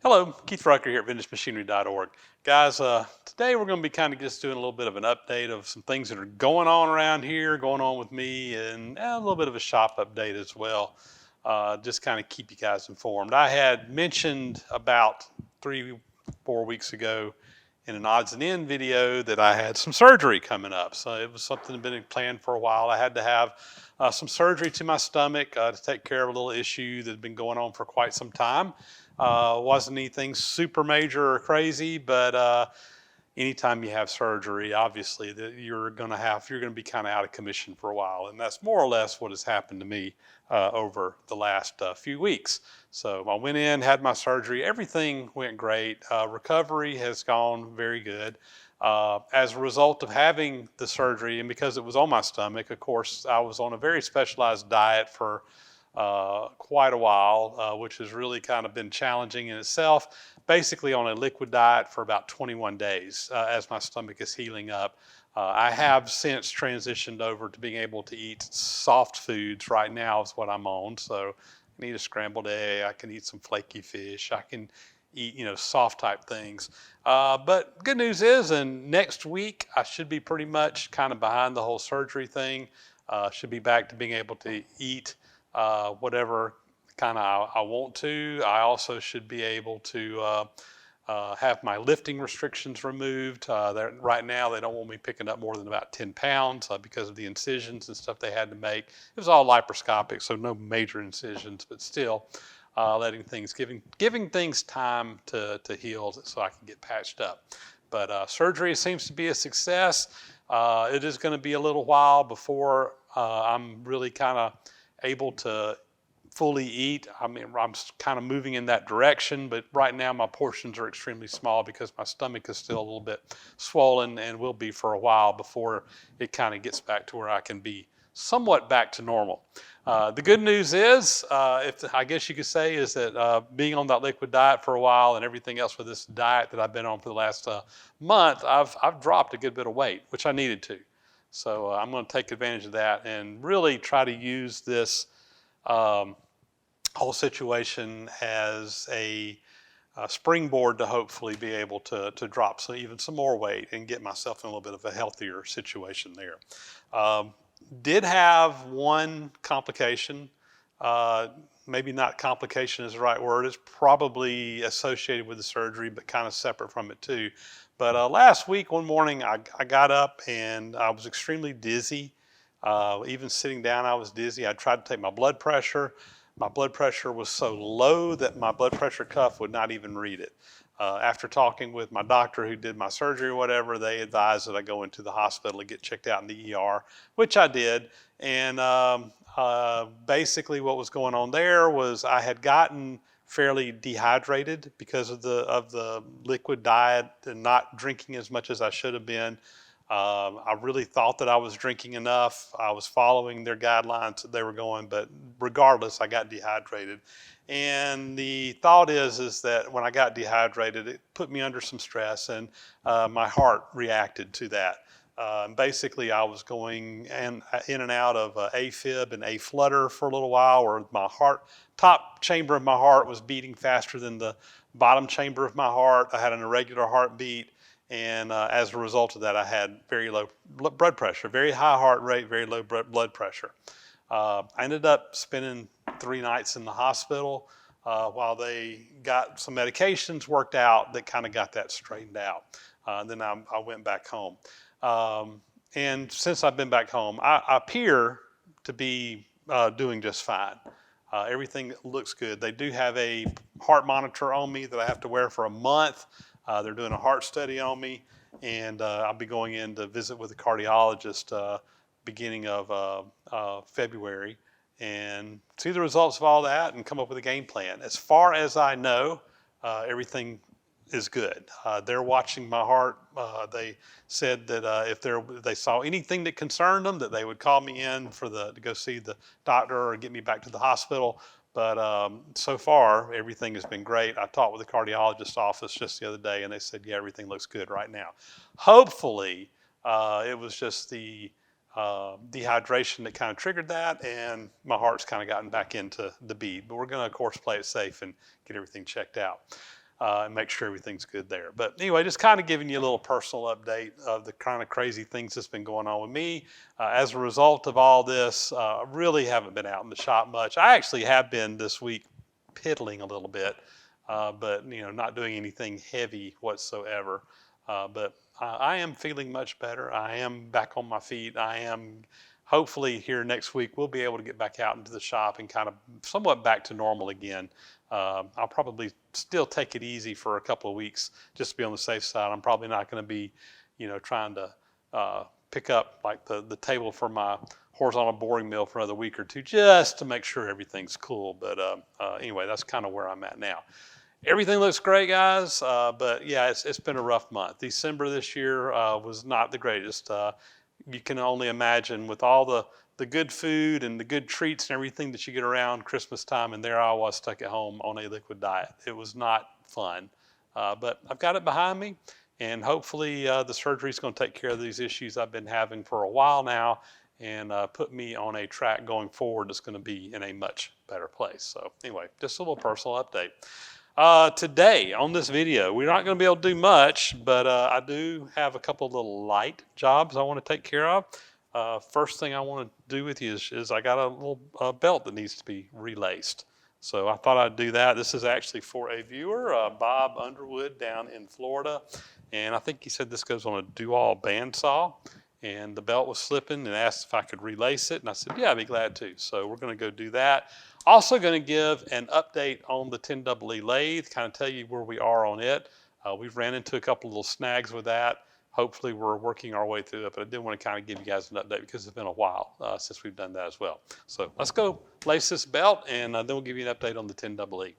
Hello, Keith Rucker here at VintageMachinery.org. Guys, today we're going to be kind of just doing a little bit of an update of some things that are going on around here, going on with me, and a little bit of a shop update as well. Just kind of keep you guys informed. I had mentioned about 3-4 weeks ago in an odds and end video that I had some surgery coming up. So it was something that had been planned for a while. I had to have some surgery to my stomach to take care of a little issue that had been going on for quite some time. Wasn't anything super major or crazy, but anytime you have surgery, obviously that you're going to be kind of out of commission for a while, and that's more or less what has happened to me over the last few weeks. So I went in, had my surgery, everything went great. Recovery has gone very good. As a result of having the surgery, and because it was on my stomach, of course, I was on a very specialized diet for quite a while, which has really kind of been challenging in itself. Basically on a liquid diet for about 21 days as my stomach is healing up. I have since transitioned over to being able to eat soft foods. Right now is what I'm on. So I can eat a scrambled egg, I can eat some flaky fish, I can eat, soft type things. But good news is, and next week I should be pretty much kind of behind the whole surgery thing. Should be back to being able to eat whatever kind of I want to. I also should be able to have my lifting restrictions removed. Right now they don't want me picking up more than about 10 pounds because of the incisions and stuff they had to make. It was all laparoscopic, so no major incisions, but still giving things time to heal so I can get patched up. But surgery seems to be a success. It is going to be a little while before I'm really kind of able to fully eat. I mean, I'm kind of moving in that direction, but right now my portions are extremely small because my stomach is still a little bit swollen and will be for a while before it kind of gets back to where I can be somewhat back to normal. The good news is, I guess you could say, is that being on that liquid diet for a while and everything else with this diet that I've been on for the last month, I've dropped a good bit of weight, which I needed to. So I'm going to take advantage of that and really try to use this whole situation as a springboard to hopefully be able to drop even some more weight and get myself in a little bit of a healthier situation there. Did have one complication. Maybe not complication is the right word. It's probably associated with the surgery, but kind of separate from it too. But last week, one morning, I got up and I was extremely dizzy. Even sitting down, I was dizzy. I tried to take my blood pressure. My blood pressure was so low that my blood pressure cuff would not even read it. After talking with my doctor who did my surgery or whatever, they advised that I go into the hospital to get checked out in the ER, which I did. And basically what was going on there was I had gotten fairly dehydrated because of the liquid diet and not drinking as much as I should have been. I really thought that I was drinking enough. I was following their guidelines that they were going, but regardless, I got dehydrated. And the thought is that when I got dehydrated, it put me under some stress, and my heart reacted to that. Basically, I was going in and out of AFib and aflutter for a little while, where my top chamber of my heart was beating faster than the bottom chamber of my heart. I had an irregular heartbeat. And as a result of that, I had very low blood pressure, very high heart rate, very low blood pressure. I ended up spending 3 nights in the hospital while they got some medications worked out that kind of got that straightened out. Then I went back home. And since I've been back home, I appear to be doing just fine. Everything looks good. They do have a heart monitor on me that I have to wear for a month. They're doing a heart study on me, and I'll be going in to visit with a cardiologist beginning of February and see the results of all that and come up with a game plan. As far as I know, everything is good. They're watching my heart. They said that if they saw anything that concerned them, that they would call me in to go see the doctor or get me back to the hospital. But so far, everything has been great. I talked with the cardiologist's office just the other day, and they said, yeah, everything looks good right now. Hopefully, it was just the dehydration that kind of triggered that, and my heart's kind of gotten back into the beat. But we're going to, of course, play it safe and get everything checked out. and make sure everything's good there. But anyway, just kind of giving you a little personal update of the kind of crazy things that's been going on with me. As a result of all this, I really haven't been out in the shop much. I actually have been this week piddling a little bit, but not doing anything heavy whatsoever. But I am feeling much better. I am back on my feet. I am hopefully here next week we'll be able to get back out into the shop and kind of somewhat back to normal again. I'll probably still take it easy for a couple of weeks just to be on the safe side. I'm probably not going to be, trying to pick up like the table for my horizontal boring mill for another week or two just to make sure everything's cool. But anyway, that's kind of where I'm at now. Everything looks great, guys, but yeah, it's been a rough month. December this year was not the greatest. You can only imagine with all the good food and the good treats and everything that you get around Christmas time, and there I was stuck at home on a liquid diet. It was not fun, but I've got it behind me, and hopefully the surgery is going to take care of these issues I've been having for a while now and put me on a track going forward that's going to be in a much better place. So anyway, just a little personal update. Today on this video, we're not going to be able to do much, but I do have a couple of little light jobs I want to take care of. First thing I want to do with you is I got a little belt that needs to be relaced. So I thought I'd do that. This is actually for a viewer, Bob Underwood down in Florida. And I think he said this goes on a dual bandsaw. And the belt was slipping and asked if I could relace it. And I said, yeah, I'd be glad to. So we're going to go do that. Also going to give an update on the 10EE lathe, kind of tell you where we are on it. We've ran into a couple of little snags with that. Hopefully we're working our way through it, but I did want to kind of give you guys an update because it's been a while since we've done that as well. So let's go lace this belt and then we'll give you an update on the 10EE.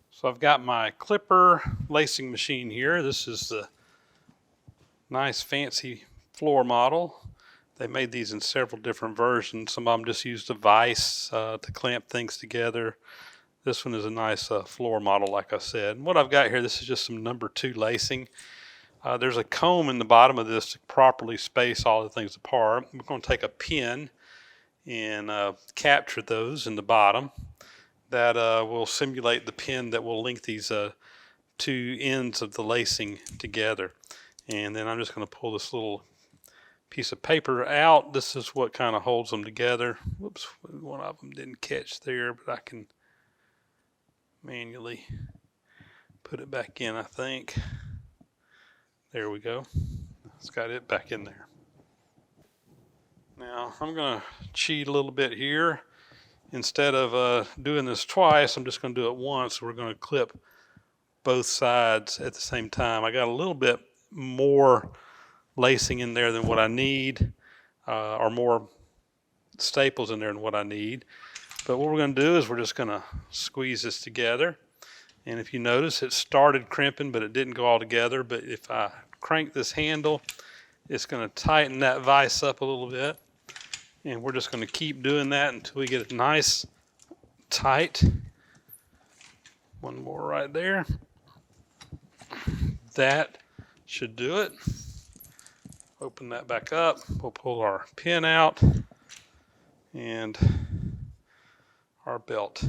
So I've got my clipper lacing machine here. This is the nice fancy floor model. They made these in several different versions. Some of them just used a vise to clamp things together. This one is a nice floor model, like I said. And what I've got here, this is just some number 2 lacing. There's a comb in the bottom of this to properly space all the things apart. We're going to take a pin and capture those in the bottom. That will simulate the pin that will link these 2 ends of the lacing together. And then I'm just going to pull this little piece of paper out. This is what kind of holds them together. Whoops, one of them didn't catch there, but I can manually put it back in, I think. There we go. It's got it back in there. Now I'm going to cheat a little bit here. Instead of doing this twice, I'm just going to do it once. We're going to clip both sides at the same time. I got a little bit more lacing in there than what I need, or more staples in there than what I need. But what we're going to do is we're just going to squeeze this together. And if you notice, it started crimping, but it didn't go all together. But if I crank this handle, it's going to tighten that vise up a little bit. And we're just going to keep doing that until we get it nice, tight. One more right there. That should do it. Open that back up. We'll pull our pin out. And our belt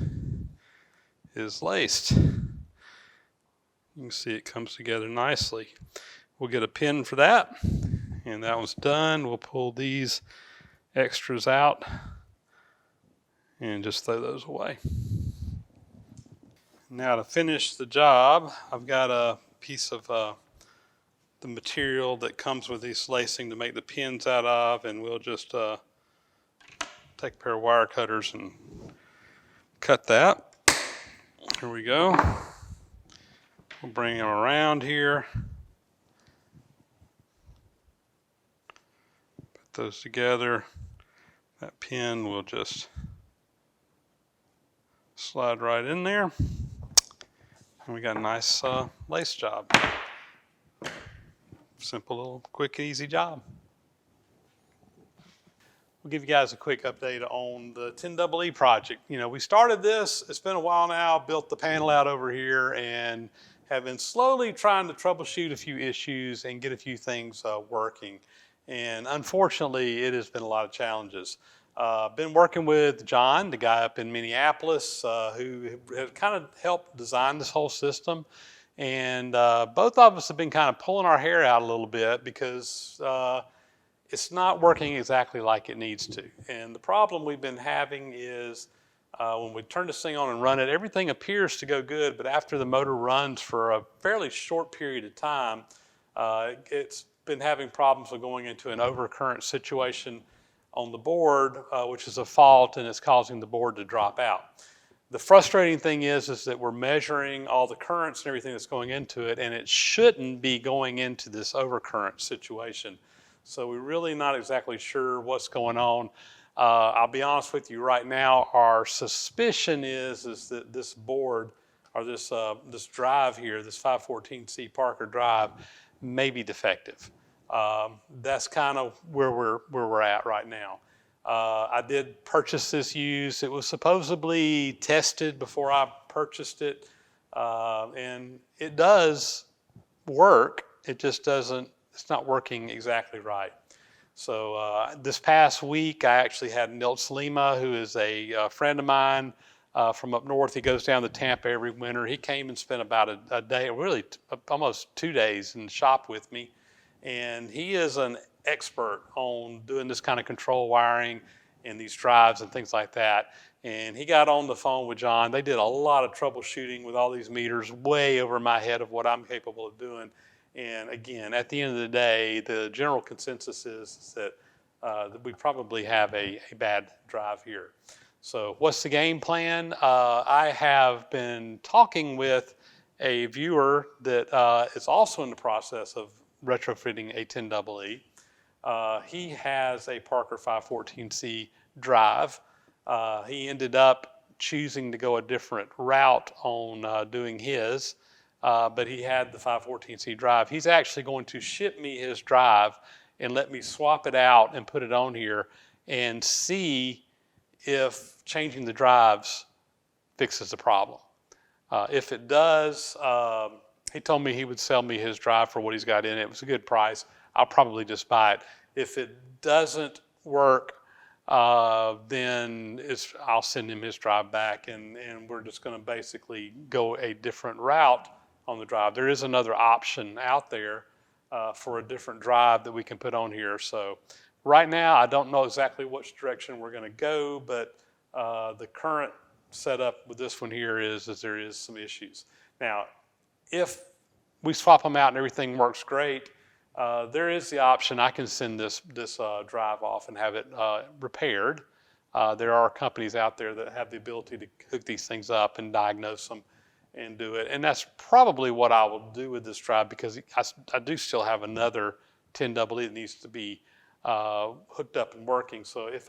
is laced. You can see it comes together nicely. We'll get a pin for that. And that one's done. We'll pull these extras out and just throw those away. Now to finish the job, I've got a piece of the material that comes with this lacing to make the pins out of, and we'll just take a pair of wire cutters and cut that. Here we go. We'll bring them around here. Put those together. That pin will just slide right in there. And we got a nice lace job. Simple, little, quick, easy job. We'll give you guys a quick update on the 10EE project. We started this, it's been a while now, built the panel out over here and have been slowly trying to troubleshoot a few issues and get a few things working. And unfortunately, it has been a lot of challenges. Been working with John, the guy up in Minneapolis, who has kind of helped design this whole system. And both of us have been kind of pulling our hair out a little bit because it's not working exactly like it needs to. And the problem we've been having is when we turn this thing on and run it, everything appears to go good, but after the motor runs for a fairly short period of time, it's been having problems with going into an overcurrent situation on the board, which is a fault, and it's causing the board to drop out. The frustrating thing is that we're measuring all the currents and everything that's going into it, and it shouldn't be going into this overcurrent situation. So we're really not exactly sure what's going on. I'll be honest with you right now, our suspicion is that this board, or this drive here, this 514C Parker drive, may be defective. That's kind of where we're at right now. I did purchase this used. It was supposedly tested before I purchased it, and it does work. It just doesn't, it's not working exactly right. So this past week, I actually had Nils Lima, who is a friend of mine from up north. He goes down to Tampa every winter. He came and spent about a day, really almost 2 days in the shop with me. And he is an expert on doing this kind of control wiring and these drives and things like that. And he got on the phone with John. They did a lot of troubleshooting with all these meters way over my head of what I'm capable of doing. And again, at the end of the day, the general consensus is that we probably have a bad drive here. So what's the game plan? I have been talking with a viewer that is also in the process of retrofitting a 10EE. He has a Parker 514C drive. He ended up choosing to go a different route on doing his. But he had the 514C drive. He's actually going to ship me his drive and let me swap it out and put it on here and see if changing the drives fixes the problem. If it does, he told me he would sell me his drive for what he's got in it. It was a good price. I'll probably just buy it. If it doesn't work, then I'll send him his drive back, and we're just going to basically go a different route on the drive. There is another option out there for a different drive that we can put on here. So right now, I don't know exactly which direction we're going to go, but the current setup with this one here is that there is some issues. Now, if we swap them out and everything works great, there is the option I can send this drive off and have it repaired. There are companies out there that have the ability to hook these things up and diagnose them and do it. And that's probably what I will do with this drive, because I do still have another 10EE that needs to be hooked up and working. So if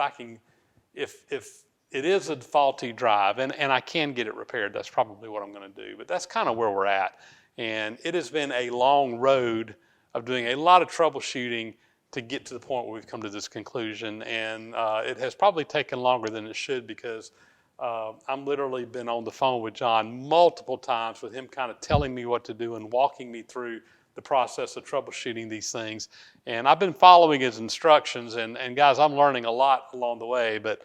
it is a faulty drive and I can get it repaired, that's probably what I'm going to do. But that's kind of where we're at. And it has been a long road of doing a lot of troubleshooting to get to the point where we've come to this conclusion. And it has probably taken longer than it should, because I'm literally been on the phone with John multiple times with him kind of telling me what to do and walking me through the process of troubleshooting these things. And I've been following his instructions, and guys, I'm learning a lot along the way, but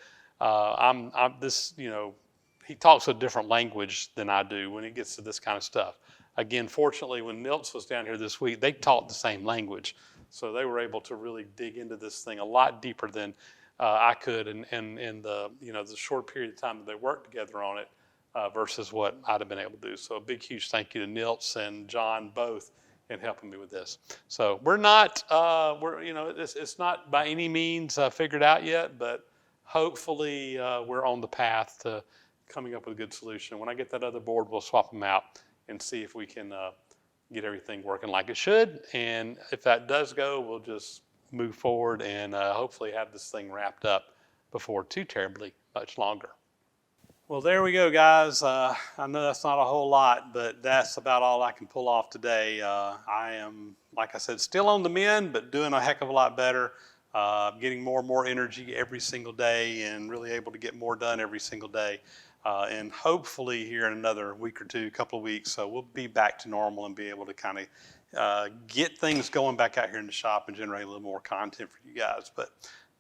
he talks a different language than I do when it gets to this kind of stuff. Again, fortunately, when Nils was down here this week, they taught the same language. So they were able to really dig into this thing a lot deeper than I could in the short period of time that they worked together on it versus what I'd have been able to do. So a big, huge thank you to Nils and John both in helping me with this. So we're not, it's not by any means figured out yet, but hopefully we're on the path to coming up with a good solution. When I get that other board, we'll swap them out and see if we can get everything working like it should. And if that does go, we'll just move forward and hopefully have this thing wrapped up before too terribly much longer. Well, there we go, guys. I know that's not a whole lot, but that's about all I can pull off today. I am, like I said, still on the mend, but doing a heck of a lot better. Getting more and more energy every single day and really able to get more done every single day. And hopefully here in another week or two, couple of weeks, we'll be back to normal and be able to kind of get things going back out here in the shop and generate a little more content for you guys. But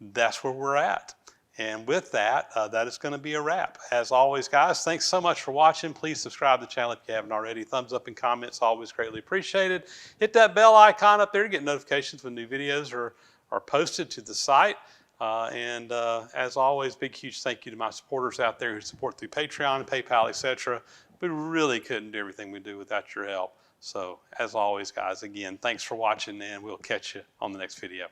that's where we're at. And with that, that is going to be a wrap. As always, guys, thanks so much for watching. Please subscribe to the channel if you haven't already. Thumbs up and comments, always greatly appreciated. Hit that bell icon up there to get notifications when new videos are posted to the site. As always, big, huge thank you to my supporters out there who support through Patreon, PayPal, etc. We really couldn't do everything we do without your help. So, as always, guys, again, thanks for watching, and we'll catch you on the next video.